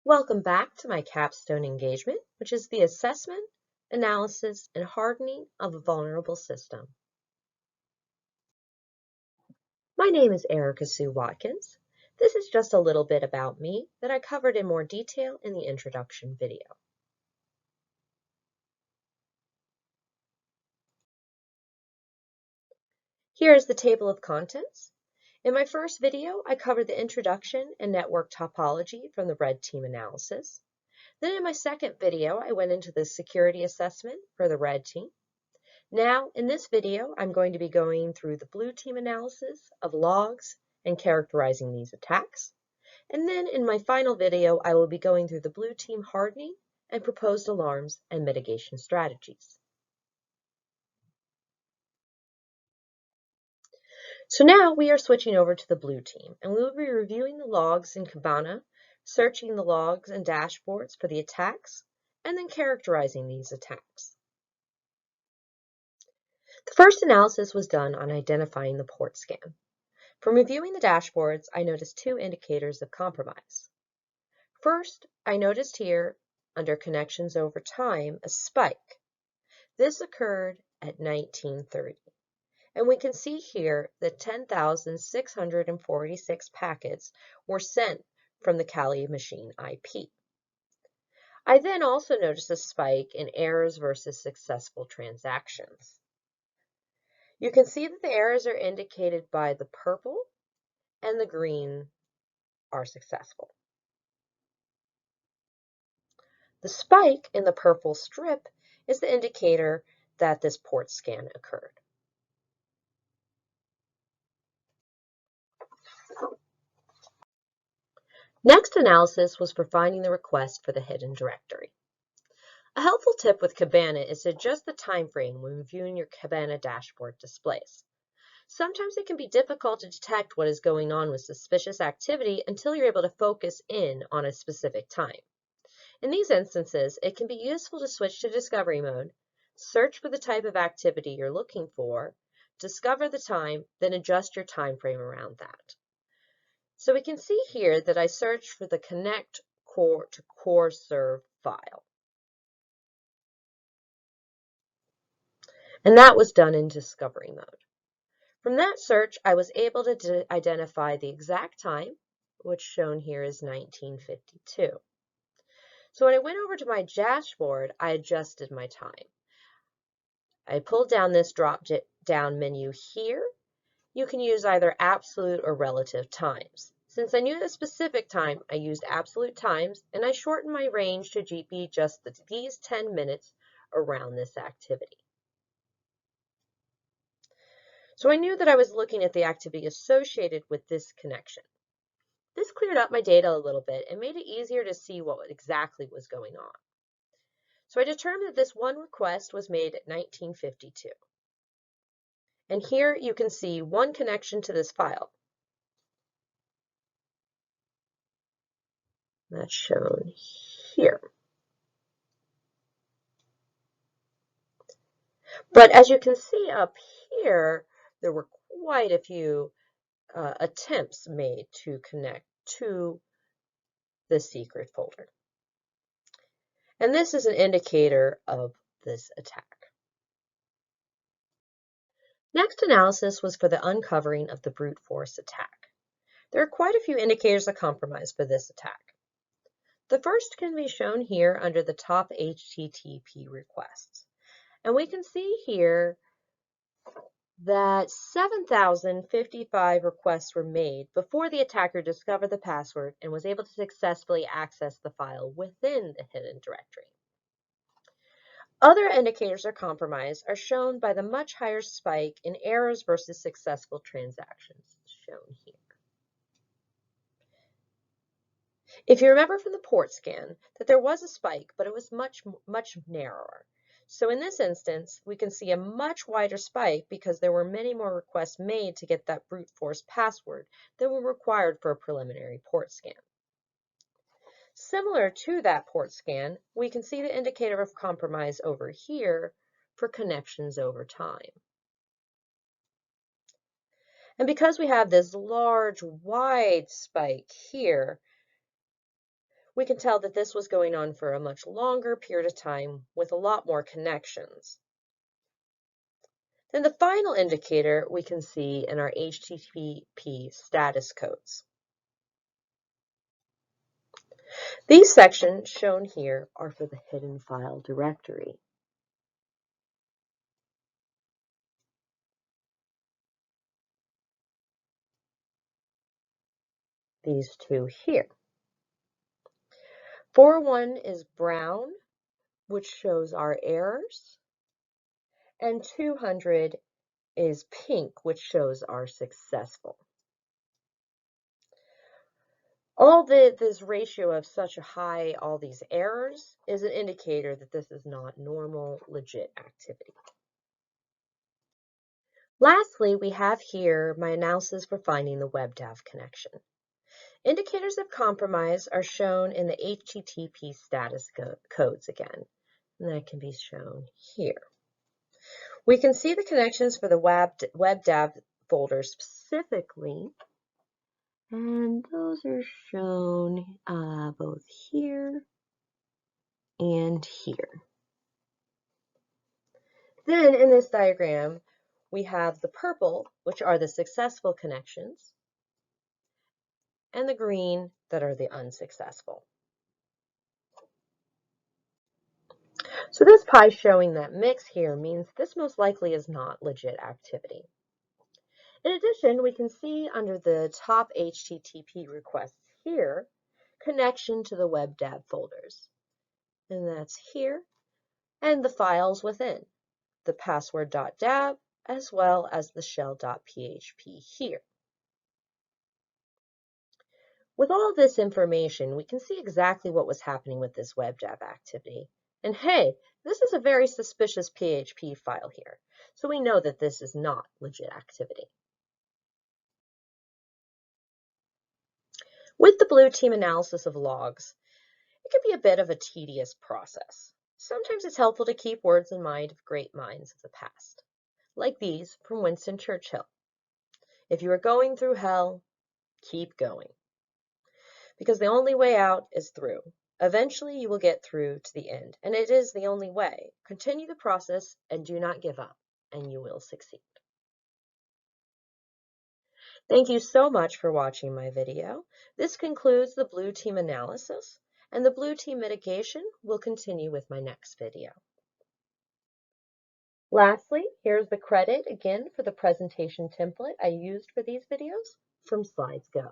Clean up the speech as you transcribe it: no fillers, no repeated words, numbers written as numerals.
Welcome back to my Capstone engagement, which is the assessment, analysis, and hardening of a vulnerable system. My name is Erica Sue Watkins. This is just a little bit about me that I covered in more detail in the introduction video. Here is the table of contents. In my first video, I covered the introduction and network topology from the red team analysis. Then in my second video, I went into the security assessment for the red team. Now, in this video, I'm going to be going through the blue team analysis of logs and characterizing these attacks. And then in my final video, I will be going through the blue team hardening and proposed alarms and mitigation strategies. So now we are switching over to the blue team, and we will be reviewing the logs in Kibana, searching the logs and dashboards for the attacks, and then characterizing these attacks. The first analysis was done on identifying the port scan. From reviewing the dashboards, I noticed two indicators of compromise. First, I noticed here, under connections over time, a spike. This occurred at 1930. And we can see here that 10,646 packets were sent from the Kali machine IP. I then also noticed a spike in errors versus successful transactions. You can see that the errors are indicated by the purple and the green are successful. The spike in the purple strip is the indicator that this port scan occurred. Next analysis was for finding the request for the hidden directory. A helpful tip with Kibana is to adjust the time frame when viewing your Kibana dashboard displays. Sometimes it can be difficult to detect what is going on with suspicious activity until you're able to focus in on a specific time. In these instances, it can be useful to switch to discovery mode, search for the type of activity you're looking for, discover the time, then adjust your time frame around that. So we can see here that I searched for the connect core to core serve file. And that was done in discovery mode. From that search, I was able to identify the exact time, which shown here is 1952. So when I went over to my dashboard, I adjusted my time. I pulled down this drop-down menu here. You can use either absolute or relative times. Since I knew the specific time, I used absolute times, and I shortened my range to be just these 10 minutes around this activity. So I knew that I was looking at the activity associated with this connection. This cleared up my data a little bit and made it easier to see what exactly was going on. So I determined that this one request was made at 1952. And here you can see one connection to this file. That's shown here. But as you can see up here, there were quite a few attempts made to connect to the secret folder. And this is an indicator of this attack. Next analysis was for the uncovering of the brute force attack. There are quite a few indicators of compromise for this attack. The first can be shown here under the top HTTP requests. And we can see here that 7,055 requests were made before the attacker discovered the password and was able to successfully access the file within the hidden directory. Other indicators of compromise are shown by the much higher spike in errors versus successful transactions, shown here. If you remember from the port scan that there was a spike, but it was much narrower. So in this instance, we can see a much wider spike because there were many more requests made to get that brute force password than were required for a preliminary port scan. Similar to that port scan, we can see the indicator of compromise over here for connections over time. And because we have this large, wide spike here, we can tell that this was going on for a much longer period of time with a lot more connections. Then the final indicator we can see in our HTTP status codes. These sections shown here are for the hidden file directory. These two here. 401 is brown, which shows our errors, and 200 is pink, which shows our successful. This ratio of such a high, all these errors, is an indicator that this is not normal, legit activity. Lastly, we have here my analysis for finding the WebDAV connection. Indicators of compromise are shown in the HTTP status codes again, and that can be shown here. We can see the connections for the WebDAV folder specifically, and those are shown both here and here. Then in this diagram, we have the purple, which are the successful connections, and the green that are the unsuccessful. So this pie showing that mix here means this most likely is not legit activity. In addition, we can see under the top HTTP requests here, connection to the WebDAV folders. And that's here, and the files within, the password.dav as well as the shell.php here. With all this information, we can see exactly what was happening with this WebDAV activity. And hey, this is a very suspicious PHP file here, so we know that this is not legit activity. With the blue team analysis of logs, it can be a bit of a tedious process. Sometimes it's helpful to keep words in mind of great minds of the past, like these from Winston Churchill. If you are going through hell, keep going. Because the only way out is through. Eventually you will get through to the end, and it is the only way. Continue the process and do not give up, and you will succeed. Thank you so much for watching my video. This concludes the blue team analysis, and the blue team mitigation will continue with my next video. Lastly, here's the credit again for the presentation template I used for these videos from SlidesGo.